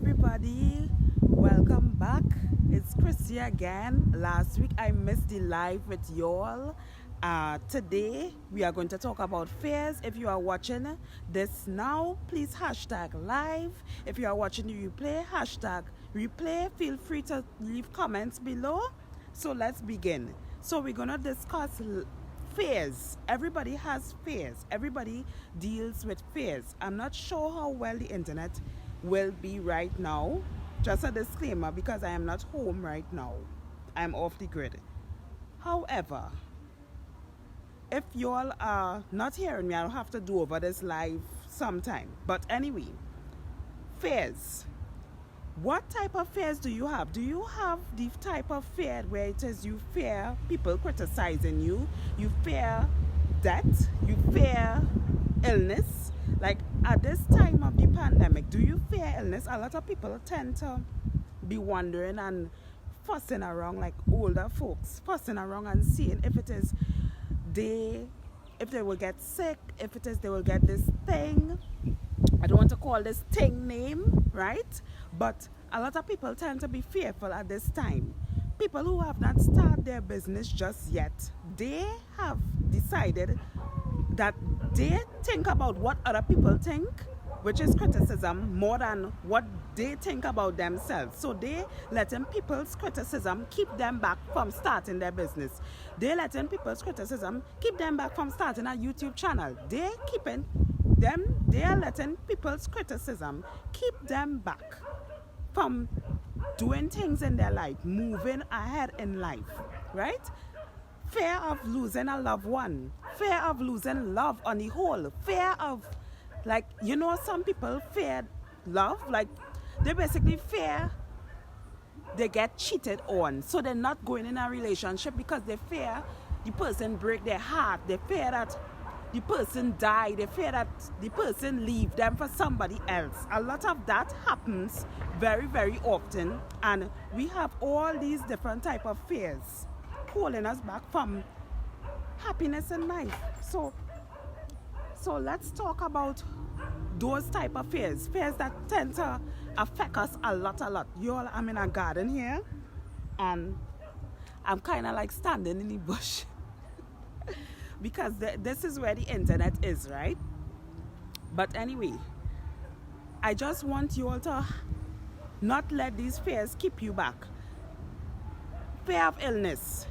everybody, welcome back. It's Chrissy again. Last week I missed the live with y'all. Today we are going to talk about fears. If you are watching this now, please hashtag live. If you are watching the replay, hashtag replay. Feel free to leave comments below. So let's begin. So we're gonna discuss fears. Everybody has fears. Everybody deals with fears. I'm not sure how well the internet will be right now. Just a disclaimer, because I am not home right now. I'm off the grid. However, if y'all are not hearing me, I'll have to do over this live sometime. But anyway, fears. What type of fears do you have? Do you have the type of fear where it is you fear people criticizing you, you fear death, you fear illness? Like at this time of the pandemic, do you fear illness? A lot of people tend to be wondering and fussing around, like older folks, fussing around and seeing if it is if they will get sick, if it is they will get this thing. I don't want to call this thing name, right? But a lot of people tend to be fearful at this time. People who have not started their business just yet, they have decided that they think about what other people think, which is criticism, more than what they think about themselves. So they letting people's criticism keep them back from starting their business. They letting people's criticism keep them back from starting a YouTube channel. They are letting people's criticism keep them back from doing things in their life, moving ahead in life, right? Fear of losing a loved one, fear of losing love on the whole, fear of, like, you know, some people fear love, like they basically fear they get cheated on, so they're not going in a relationship because they fear the person break their heart, they fear that the person die, they fear that the person leave them for somebody else. A lot of that happens very, very often, and we have all these different type of fears holding us back from happiness in life. So let's talk about those type of fears that tend to affect us a lot. Y'all, I'm in a garden here and I'm kind of like standing in the bush because this is where the internet is, right? But anyway, I just want you all to not let these fears keep you back. Fear of illness.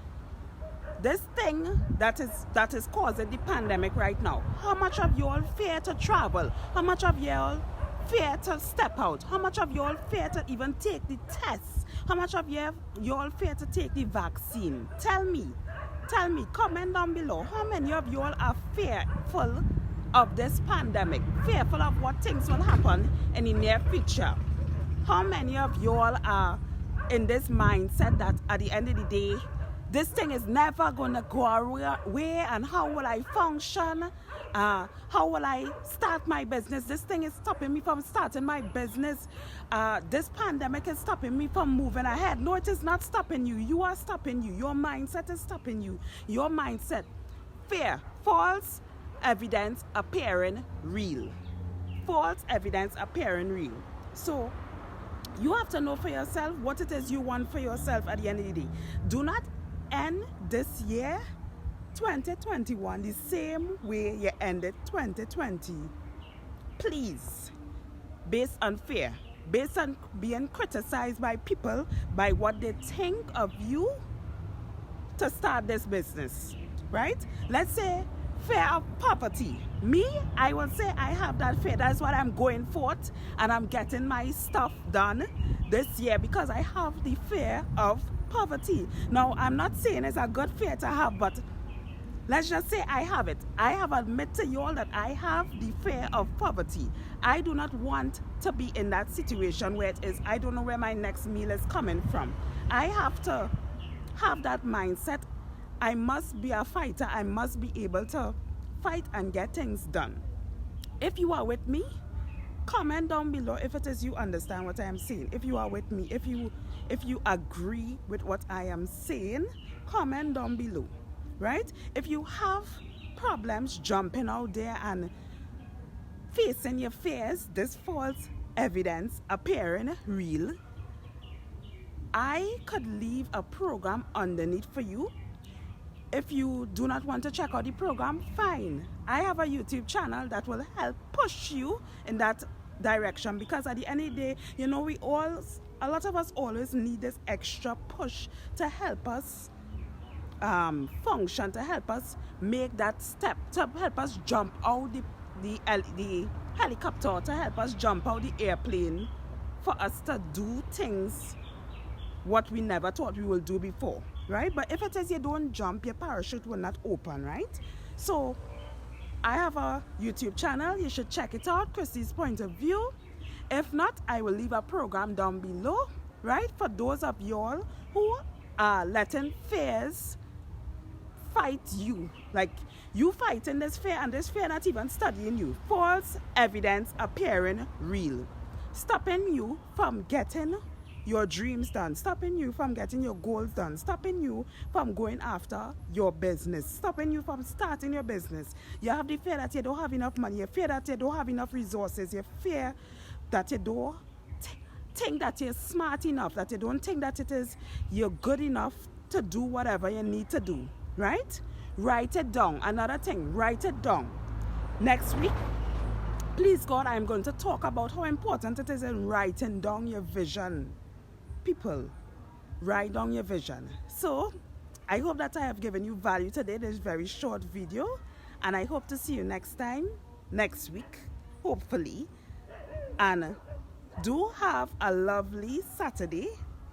This thing that is causing the pandemic right now. How much of y'all fear to travel? How much of y'all fear to step out? How much of y'all fear to even take the tests? How much of y'all fear to take the vaccine? Tell me, comment down below. How many of y'all are fearful of this pandemic? Fearful of what things will happen in the near future? How many of y'all are in this mindset that at the end of the day, this thing is never going to go away, and how will I function? How will I start my business? This thing is stopping me from starting my business. This pandemic is stopping me from moving ahead. No, it is not stopping you. You are stopping you. Your mindset is stopping you. Your mindset. Fear. False evidence appearing real. False evidence appearing real. So you have to know for yourself what it is you want for yourself at the end of the day. Do not end this year 2021 the same way you ended 2020. Please, based on fear, based on being criticized by people by what they think of you to start this business, right? Let's say fear of poverty. Me, I will say I have that fear. That's what I'm going forth, and I'm getting my stuff done this year because I have the fear of poverty. Now, I'm not saying it's a good fear to have, but let's just say I have it. I have admitted to you all that I have the fear of poverty. I do not want to be in that situation where it is, I don't know where my next meal is coming from. I have to have that mindset. I must be a fighter. I must be able to fight and get things done. If you are with me, comment down below if it is you understand what I am saying. If you are with me, if you agree with what I am saying, comment down below, right? If you have problems jumping out there and facing your fears, this false evidence appearing real, I could leave a program underneath for you. If you do not want to check out the program, fine. I have a YouTube channel that will help push you in that direction, because at the end of the day, you know, a lot of us always need this extra push to help us function, to help us make that step, to help us jump out the helicopter, to help us jump out the airplane, for us to do things what we never thought we will do before, right? But if it is you don't jump, your parachute will not open, right? So I have a YouTube channel. You should check it out, Chrissy's Point of View. If not, I will leave a program down below, right? For those of y'all who are letting fears fight you. Like, you fighting this fear, and this fear not even studying you. False evidence appearing real. Stopping you from getting your dreams done, stopping you from getting your goals done, stopping you from going after your business, stopping you from starting your business. You have the fear that you don't have enough money, you fear that you don't have enough resources, you fear that you don't think that you're smart enough, that you don't think that you're good enough to do whatever you need to do, right? Write it down. Another thing, write it down. Next week, please God, I'm going to talk about how important it is in writing down your vision. People, write down your vision. So I hope that I have given you value today, this very short video, and I hope to see you next week, hopefully. And do have a lovely Saturday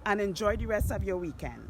and enjoy the rest of your weekend.